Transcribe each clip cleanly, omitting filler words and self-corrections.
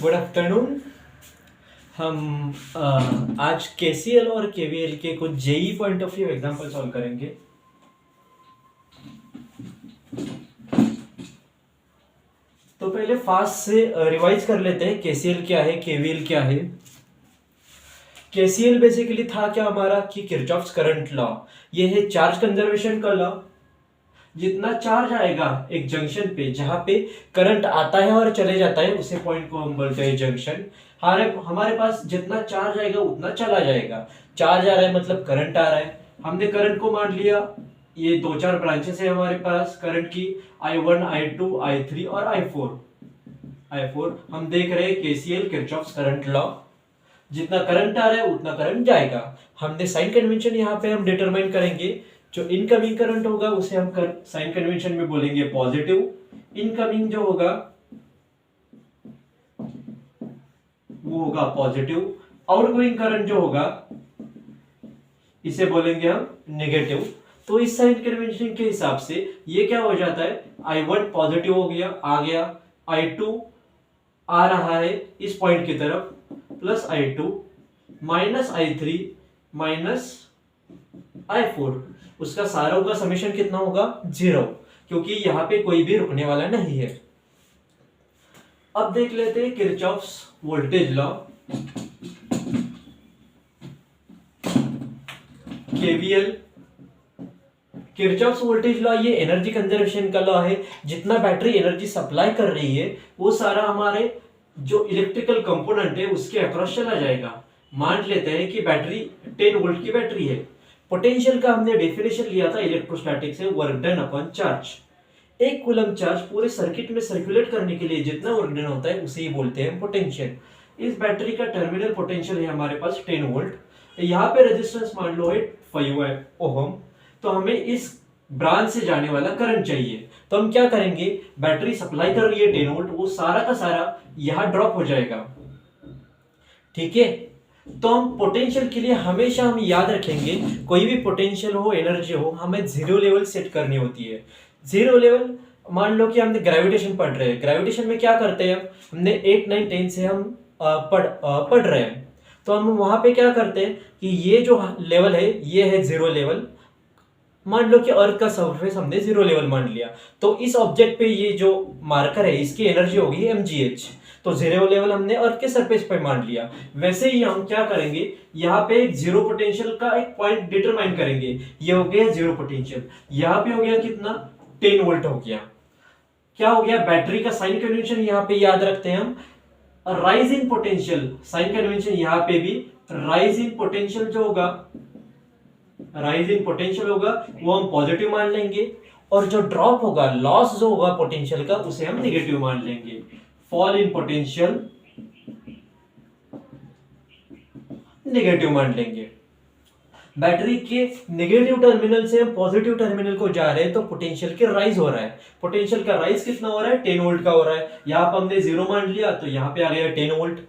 Good afternoon. हम आज KCL और केवीएल के कुछ JEE point of view example solve करेंगे। तो पहले फास्ट से रिवाइज कर लेते हैं केसीएल क्या है, केवीएल क्या है। केसीएल बेसिकली था क्या हमारा कि किरचॉफ्स करंट लॉ। ये है चार्ज कंजर्वेशन का लॉ। जितना चार्ज आएगा एक जंक्शन पे, जहां पे करंट आता है और चले जाता है, उसे पॉइंट को हम बोलते हैं जंक्शन। हमारे पास जितना चार्ज आएगा उतना चला जाएगा। चार्ज आ रहा है मतलब करंट आ रहा है। हमने करंट को मान लिया, ये दो चार ब्रांचेस है हमारे पास करंट की, I1, I2, I3 और I4 हम देख रहे हैं केसीएल किरचॉफ्स करंट लॉ। जितना करंट आ रहा है उतना करंट जाएगा। हमने साइन कन्वेंशन यहाँ पे हम डिटरमाइन करेंगे। जो इनकमिंग करंट होगा उसे हम साइन कन्वेंशन में बोलेंगे पॉजिटिव। इनकमिंग जो होगा वो होगा पॉजिटिव। आउटगोइंग करंट जो होगा इसे बोलेंगे हम नेगेटिव। तो इस साइन कन्वेंशन के हिसाब से ये क्या हो जाता है, I1 पॉजिटिव हो गया, आ गया, I2 आ रहा है इस पॉइंट की तरफ, plus I2 minus I3 minus I4। उसका सारों का समेशन कितना होगा, 0, क्योंकि यहां पे कोई भी रुकने वाला नहीं है। अब देख लेते हैं Kirchhoff's voltage law, KVL. Kirchhoff's voltage law ये एनर्जी कंजर्वेशन का लॉ है। जितना बैटरी एनर्जी सप्लाई कर रही है वो सारा हमारे जो इलेक्ट्रिकल कंपोनेंट है उसके अक्रॉस चला जाएगा। मान लेते हैं कि बैटरी 10 वोल्ट की बैटरी है। पोटेंशियल का हमने डेफिनेशन लिया था इलेक्ट्रोस्टैटिक से, वर्क डन अपॉन चार्ज। एक कूलम चार्ज पूरे सर्किट में सर्कुलेट करने के लिए जितना वर्क डन होता है उसे ही बोलते हैं पोटेंशियल। इस बैटरी का टर्मिनल पोटेंशियल है हमारे पास 10 वोल्ट। यहाँ पे रेजिस्टेंस मान लो है 5 ओहम। तो हमें इस ब्रांच से जाने वाला करंट चाहिए। तो हम क्या करेंगे, बैटरी सप्लाई कर रही है 10 वोल्ट, वो सारा का सारा यहां ड्रॉप हो जाएगा। ठीक है, तो हम पोटेंशियल के लिए हमेशा हम याद रखेंगे, कोई भी पोटेंशियल हो, एनर्जी हो, हमें जीरो लेवल सेट करनी होती है। जीरो लेवल, मान लो कि हमने ग्रेविटेशन पढ़ रहे हैं। ग्रेविटेशन में क्या करते हैं, हमने 8, 9, 10 से हम पढ़ रहे हैं। तो हम वहां पे क्या करते हैं कि ये जो लेवल है ये है जीरो लेवल। मान लो कि अर्थ का सरफेस हमने जीरो लेवल मान लिया, तो इस ऑब्जेक्ट पे ये जो मार्कर है इसकी एनर्जी होगी mgh। तो जीरो लेवल हमने अर्थ के सरफेस पे मान लिया। वैसे ही हम क्या करेंगे, यहाँ पे जीरो पोटेंशियल का एक पॉइंट डिटरमाइन करेंगे। ये हो गया जीरो पोटेंशियल। यहाँ पे हो गया कितना, 10 वोल्ट हो गया। क्या हो गया, बैटरी का साइन कन्वेंशन यहाँ पे याद रखते हैं हम, rise in potential. Sign convention यहाँ पे भी राइज इन पोटेंशियल जो होगा, राइज इन पोटेंशियल होगा वो हम पॉजिटिव मान लेंगे, और जो ड्रॉप होगा, लॉस जो होगा पोटेंशियल का, उसे हम नेगेटिव मान लेंगे। फॉल इन पोटेंशियल नेगेटिव मान लेंगे। बैटरी के नेगेटिव टर्मिनल से हम पॉजिटिव टर्मिनल को जा रहे हैं, तो पोटेंशियल के राइज हो रहा है। पोटेंशियल का राइज कितना हो रहा है, 10 वोल्ट का हो रहा है। यहां पर हमने 0 मान लिया तो यहां पे आ गया 10 वोल्ट।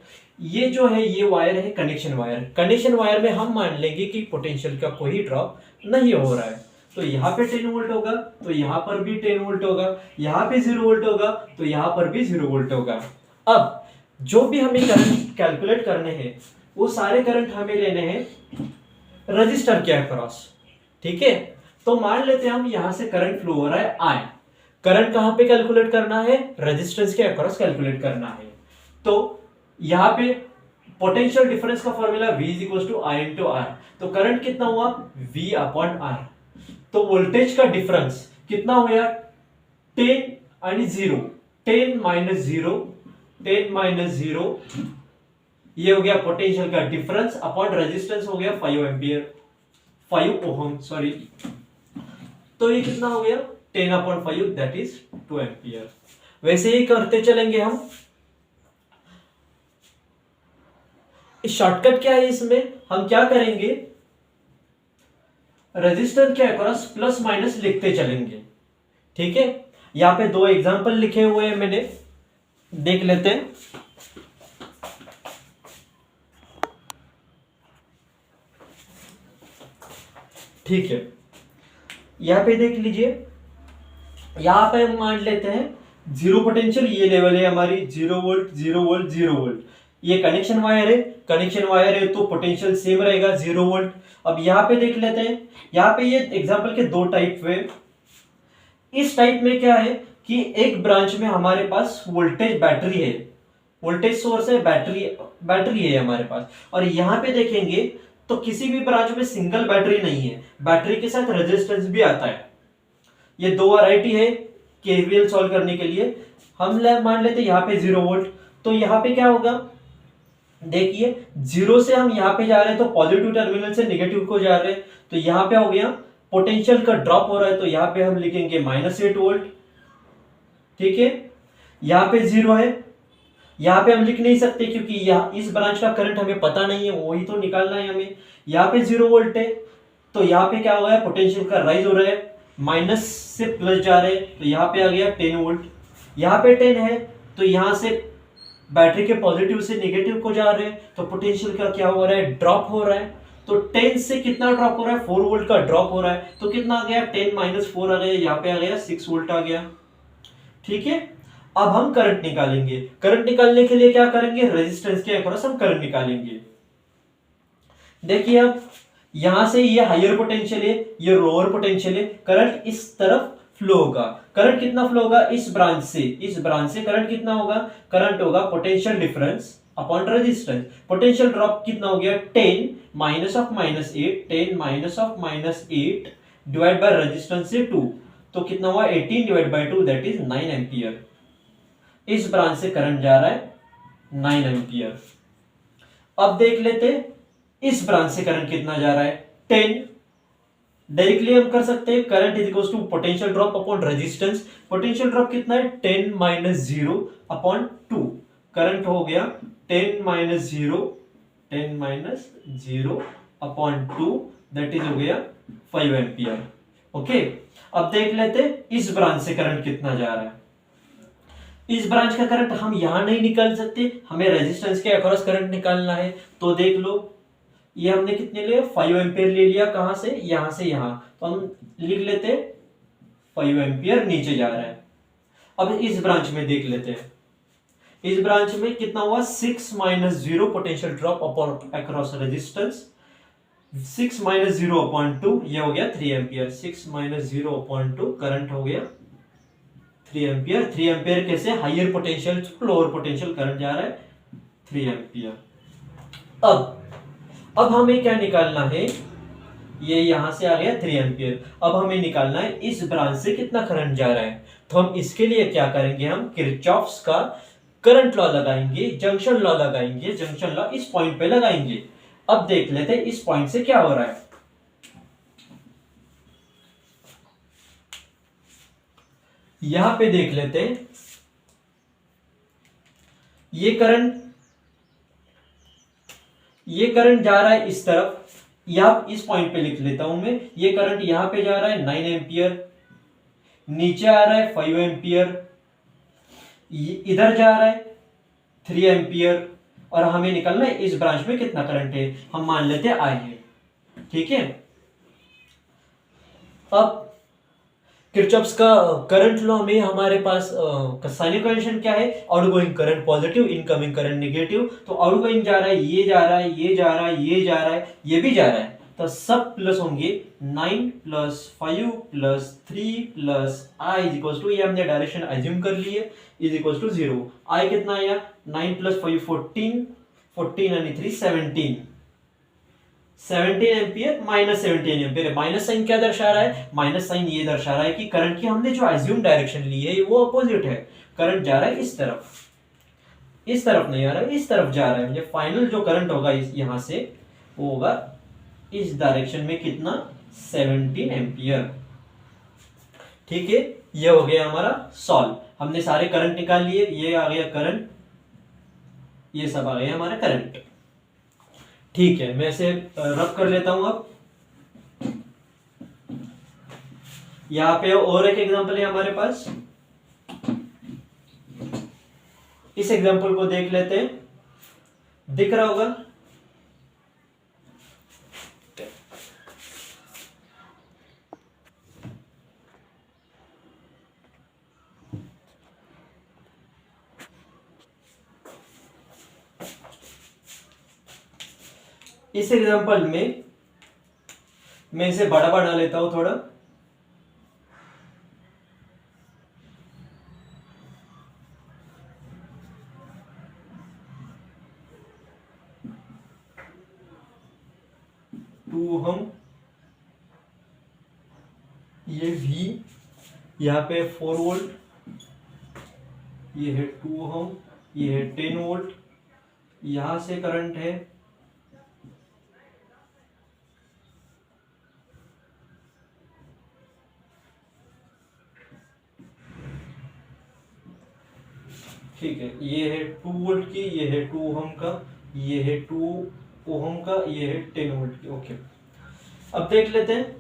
ये जो है ये वायर है कनेक्शन वायर। कनेक्शन वायर में हम मान लेंगे कि पोटेंशियल का कोई ड्रॉप नहीं हो रहा है। तो यहाँ पे 10 वोल्ट होगा तो यहाँ पर भी 10 वोल्ट होगा, यहाँ पे 0 वोल्ट होगा तो यहाँ पर भी 0 वोल्ट होगा। अब जो भी हमें करंट कैलकुलेट करने हैं वो सारे करंट हमें लेने हैं रजिस्टर के अक्रॉस। ठीक है, तो मान लेते हैं हम यहां से करंट फ्लो हो रहा है I। करंट कहां पे कैलकुलेट करना है, रेजिस्टेंस के अक्रॉस कैलकुलेट करना है। तो यहां पे पोटेंशियल डिफरेंस का फॉर्मूला V = I × R। तो करंट कितना हुआ, V अपॉन R। तो वोल्टेज का डिफरेंस कितना हुआ, 10 आणि 0, 10 - 0, 10 - 0, ये हो गया पोटेंशियल का डिफरेंस अपॉन रेजिस्टेंस हो गया 5 ओहम, सॉरी। तो ये कितना हो गया, 10/5, दैट इज 2 एम्पियर। वैसे ही करते चलेंगे हम। शॉर्टकट क्या है इसमें, हम क्या करेंगे, रेजिस्टर के अक्रॉस प्लस माइनस लिखते चलेंगे। ठीक है, यहां पे 2 एग्जांपल लिखे हुए हैं मैंने, देख लेते हैं। ठीक है, यहां पे देख लीजिए, यहां पे हम मान लेते हैं जीरो पोटेंशियल, ये लेवल है हमारी 0 वोल्ट 0 वोल्ट 0 वोल्ट। ये कनेक्शन वायर है, कनेक्शन वायर है तो पोटेंशियल सेम रहेगा 0 वोल्ट। अब यहाँ पे देख लेते हैं, यहाँ पे ये एग्जांपल के दो टाइप हुए। इस टाइप में क्या है कि एक ब्रांच में हमारे पास वोल्टेज बैटरी है, वोल्टेज सोर्स है, बैटरी बैटरी है हमारे पास। और यहाँ पे देखेंगे तो किसी भी ब्रांच में सिंगल बैटरी नहीं है, बैटरी के साथ रेजिस्टेंस भी आता है। ये दो वैरायटी है केवीएल सॉल्व करने के लिए। हम मान लेते यहाँ पे 0 वोल्ट, तो यहाँ पे क्या होगा, देखिए जीरो से हम यहाँ पे जा रहे हैं तो पॉजिटिव टर्मिनल से नेगेटिव को जा रहे हैं, तो यहाँ पे हो गया पोटेंशियल का ड्रॉप हो रहा है, तो यहाँ पे हम लिखेंगे -8 वोल्ट। ठीक है, यहाँ पे 0 है, यहाँ पे हम लिख नहीं सकते क्योंकि यहाँ इस ब्रांच का करंट हमें पता नहीं है, वही तो निकालना है हमें। यहाँ पे 0 वोल्ट है, तो यहाँ पे क्या हो गया, पोटेंशियल का राइज हो रहा है, माइनस से प्लस जा रहे हैं, तो यहाँ पे आ गया 10 वोल्ट। यहाँ पे 10 है, तो यहाँ से बैटरी के पॉजिटिव से नेगेटिव को जा रहे हैं, तो पोटेंशियल का क्या हो रहा है, ड्रॉप हो रहा है। तो 10 से कितना ड्रॉप हो रहा है, 4 वोल्ट का ड्रॉप हो रहा है, तो कितना आ गया, 10 - 4 आ गया, यहाँ पे आ गया 6 वोल्ट आ गया। ठीक है, अब हम करंट निकालेंगे। करंट निकालने के लिए क्या करेंगे, रेजिस्टेंस के अक्रॉस हम करंट निकालेंगे। देखिए अब यहां से ये हायर पोटेंशियल है, ये लोअर पोटेंशियल है, करंट इस तरफ फ्लो होगा। करंट कितना फ्लो होगा, इस ब्रांच से, इस ब्रांच से करंट कितना होगा, करंट होगा potential difference upon resistance. Potential drop कितना हो गया, 10 minus of -8, 10 minus of -8 divide by resistance से 2, तो कितना हुआ, 18 divide by 2 that is 9 ampere. इस ब्रांच से करंट जा रहा है 9 एम्पियर। अब देख लेते इस ब्रांच से करंट कितना जा रहा है, 10। डायरेक्टली हम कर सकते हैं current is equal to potential drop upon resistance. Potential drop कितना है, 10 - 0 अपॉन 2। करंट हो गया 10 - 0, 10 - 0 अपॉन 2 दैट इज हो गया 5 एम्पियर। ओके, अब देख लेते इस ब्रांच से करंट कितना जा रहा है। इस ब्रांच का करंट हम यहां नहीं निकाल सकते, हमें रेजिस्टेंस के अक्रॉस करंट निकालना है। तो देख लो ये हमने कितने लिए, 5 एम्पियर ले लिया, कहां से, यहां से यहां, तो हम लिख लेते 5 एम्पियर नीचे जा रहा है। अब इस ब्रांच में देख लेते हैं, इस ब्रांच में कितना हुआ, 6 - 0 potential drop upon across resistance, 6 - 0 upon 2, ये हो गया 3 एम्पियर। 6 - 0 अपॉन 2 करंट हो गया 3 एम्पियर। 3 एम्पियर कैसे, higher potential lower potential current जा रहा है 3 एम्पियर। अब हमें क्या निकालना है, ये यहां से आ गया 3 एम्पियर। अब हमें निकालना है इस ब्रांच से कितना करंट जा रहा है। तो हम इसके लिए क्या करेंगे, हम किरचॉफ्स का करंट लॉ लगाएंगे, जंक्शन लॉ लगाएंगे, जंक्शन लॉ इस पॉइंट पे लगाएंगे। अब देख लेते हैं इस पॉइंट से क्या हो रहा है। यहां पे देख लेते हैं, ये करंट जा रहा है इस तरफ, यहां इस पॉइंट पे लिख लेता हूं मैं, ये करंट यहां पे जा रहा है 9 एम्पियर, नीचे आ रहा है 5 एम्पियर, इधर जा रहा है 3 एम्पियर, और हमें निकलना है इस ब्रांच में कितना करंट है, हम मान लेते हैं आई है। ठीक है, अब किरचॉफ्स का करंट लॉ में हमारे पास साइन कन्वेंशन क्या है, outgoing current positive, incoming current negative. तो आउटगोइंग जा रहा है, ये जा रहा है, ये जा रहा है, ये जा रहा है, ये भी जा रहा है, तो सब प्लस होंगे। 9 + 5 + 3 + i इज इक्वल टू, ये हमने डायरेक्शन एज्यूम कर ली है, इज इक्वल टू 0। i कितना आया, 9 + 5 14, 14 यानी 3 17, 17 ampere minus 17 ampere. Minus sign क्या दर्शा रहा है, माइनस साइन ये दर्शा रहा है कि करंट की हमने जो एज्यूम डायरेक्शन ली है वो अपोजिट है। करंट जा रहा है इस तरफ, इस तरफ नहीं आ रहा है, इस तरफ जा रहा है। ये फाइनल जो करंट होगा यहां से वो होगा इस डायरेक्शन में कितना, 17 एम्पियर। ठीक है, ये हो गया हमारा सॉल्व। हमने सारे करंट निकाल लिए, ये आ गया करंट, ये सब आ गया हमारा करंट। ठीक है, मैं इसे रब कर लेता हूं। अब यहां पे और एक एग्जांपल है हमारे पास, इस एग्जांपल को देख लेते हैं, दिख रहा होगा। इस एग्जांपल में मैं इसे बड़ा बना लेता हूं थोड़ा। टू हम ये V, यहाँ पे 4 वोल्ट, ये है 2 हम, ये है 10 वोल्ट, यहां से करंट है ठीक है, ये है 2 वोल्ट की, ये है 2 ओहम का, ये है 2 ओहम का, ये है 10 वोल्ट की। ओके, अब देख लेते हैं।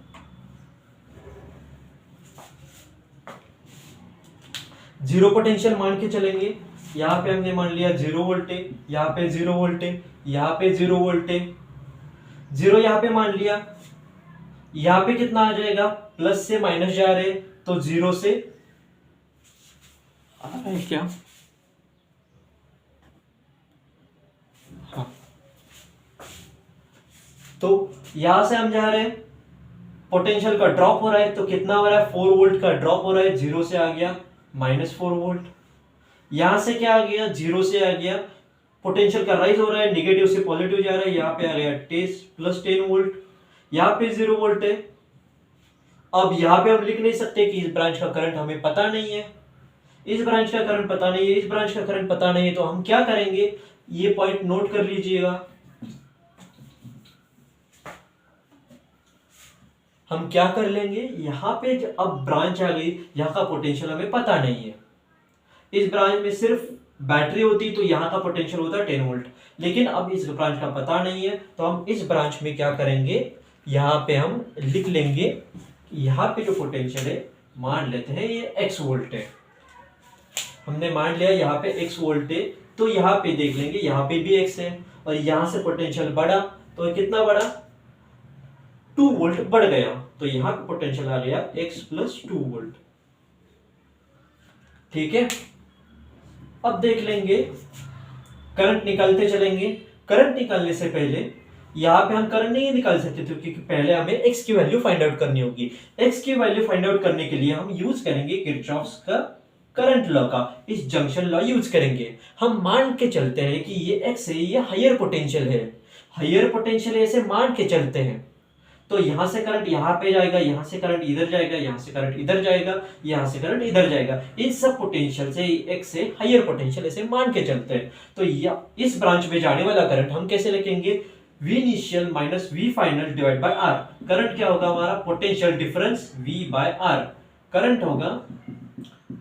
जीरो पोटेंशियल मान के चलेंगे। यहाँ पे हमने मान लिया 0 वोल्ट है, यहाँ पे 0 वोल्ट है, यहाँ पे 0 वोल्ट है, 0 यहाँ पे मान लिया। यहाँ पे कितना आ जाएगा, प्लस से माइनस जा रहे, तो 0 से आ रहा है क्या, हाँ, तो यहां से हम जा रहे हैं, पोटेंशियल का ड्रॉप हो रहा है, तो कितना हो रहा है, 4 वोल्ट का ड्रॉप हो रहा है, 0 से आ गया -4 वोल्ट। यहां से क्या आ गया, 0 से आ गया, पोटेंशियल का राइज हो रहा है, निगेटिव से पॉजिटिव जा रहा है, यहाँ पे आ गया +10 वोल्ट, यहाँ पे 0 वोल्ट है। अब यहाँ पे हम लिख नहीं सकते कि इस ब्रांच का करंट हमें पता नहीं है, इस ब्रांच का करंट पता नहीं है, इस ब्रांच का करंट पता नहीं है, तो हम क्या करेंगे, ये पॉइंट नोट कर लीजिएगा। हम क्या कर लेंगे, यहां पे अब ब्रांच आ गई, यहां का पोटेंशियल हमें पता नहीं है। इस ब्रांच में सिर्फ बैटरी होती तो यहां का पोटेंशियल होता 10 वोल्ट, लेकिन अब इस ब्रांच का पता नहीं है, तो हम इस ब्रांच में क्या करेंगे, यहां पे हम लिख लेंगे, यहां पे जो पोटेंशियल है मान लेते हैं ये x वोल्ट है। हमने मान लिया यहाँ पे x वोल्ट है, तो यहाँ पे देख लेंगे, यहाँ पे भी x है, और यहां से पोटेंशियल बढ़ा, तो कितना बढ़ा, 2 वोल्ट बढ़ गया, तो यहां पे पोटेंशियल आ गया x + 2 वोल्ट। ठीक है, अब देख लेंगे, करंट निकालते चलेंगे। करंट निकालने से पहले यहां पे हम करंट नहीं निकाल सकते थे, क्योंकि पहले हमें x की वैल्यू फाइंड आउट करनी होगी। x की वैल्यू फाइंड आउट करने के लिए हम यूज करेंगे किरचॉफ्स का करंट लॉ का, इस जंक्शन लॉ यूज करेंगे। हम मान के चलते हैं कि ये x है, ये हायर पोटेंशियल है, हायर पोटेंशियल ऐसे मान के चलते हैं, तो यहां से करंट यहां पे जाएगा, यहां से करंट इधर जाएगा, यहां से करंट इधर जाएगा, यहां से करंट इधर जाएगा। इन सब पोटेंशियल से x से हायर पोटेंशियल ऐसे मान के चलते हैं, तो इस ब्रांच में जाने वाला करंट हम कैसे लिखेंगे, V initial - V final divide by R। Current क्या होगा हमारा, पोटेंशियल डिफरेंस V/R, करंट होगा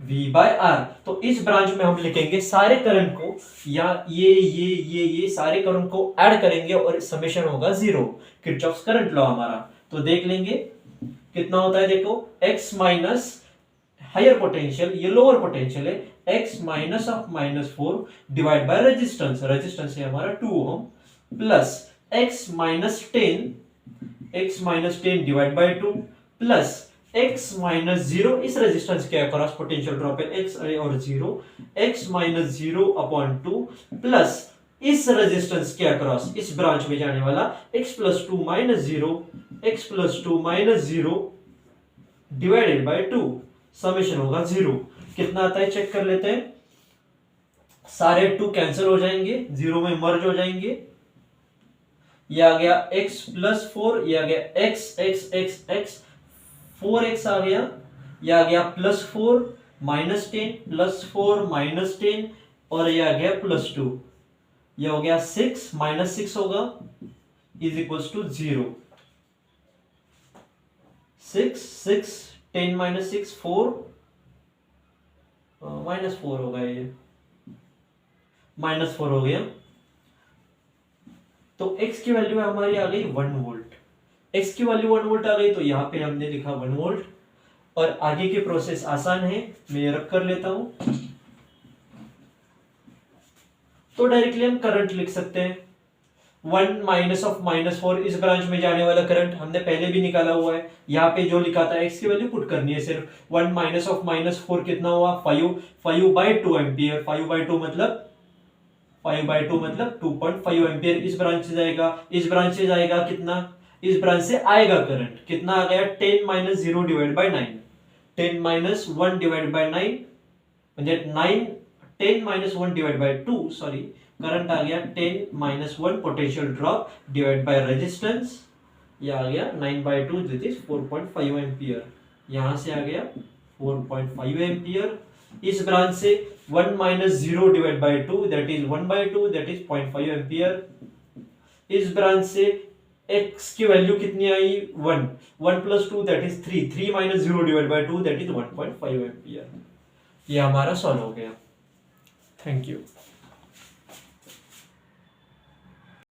V/R। तो इस ब्रांच में हम लिखेंगे सारे करंट को, या ये सारे करंट को ऐड करेंगे और समेशन होगा 0, किरचॉफ्स करंट लॉ हमारा। तो देख लेंगे कितना होता है, देखो x माइनस हायर पोटेंशियल, ये लोअर पोटेंशियल है, x minus of -4 divide by resistance, resistance है हमारा 2 ohm, plus x minus 10 divide by 2, plus x minus 0, इस रेजिस्टेंस के अक्रॉस पोटेंशियल ड्रॉप है x और 0, x माइनस 0/2, प्लस इस रेजिस्टेंस के अक्रॉस इस ब्रांच में जाने वाला x + 2 - 0, x + 2 - 0 divided by 2, summation होगा 0। कितना आता है चेक कर लेते हैं, सारे 2 कैंसिल हो जाएंगे, 0 में मर्ज हो जाएंगे, ये आ गया x + 4, ये आ गया x 4x आ गया, ये आ गया +4 -10 +4 -10, और ये आ गया +2, ये हो गया 6 -6 होगा = 0। 6 10 - 6 4 -4 होगा, ये -4 हो गया, तो x की वैल्यू हमारी आ गई 1 वोल्ट। x की वैल्यू 1 वोल्ट आ गई, तो यहां पे हमने लिखा 1 वोल्ट, और आगे की प्रोसेस आसान है, मैं ये रख कर लेता हूं, तो डायरेक्टली हम करंट लिख सकते हैं। 1 माइनस ऑफ -4, इस ब्रांच में जाने वाला करंट हमने पहले भी निकाला हुआ है, यहाँ पे जो लिखा था x की वैल्यू पुट करनी है सिर्फ। 1 माइनस ऑफ -4 कितना हुआ, 5/2 एम्पियर, 5/2 मतलब 5/2 मतलब 2.5 एम्पियर इस ब्रांच से जाएगा, इस ब्रांच से जाएगा कितना, इस ब्रांच से आएगा करंट कितना आ गया 10 minus 0 divide by 9, 10 minus 1 divide by 9 म्हणजे 9 10 minus 1 divide by 2 sorry, current आ गया 10 minus 1 potential drop divide by resistance, ये आ गया 9/2 दिस इज 4.5 एम्पियर, यहां से आ गया 4.5 एम्पियर। इस ब्रांच से 1 minus 0 divide by 2 that is 1/2 that is 0.5 ampere. इस ब्रांच से x की वैल्यू कितनी आई 1, 1 plus 2 that is 3, 3 minus 0 divide by 2 that is 1.5 ampere. ये हमारा सॉल्व हो गया। Thank you.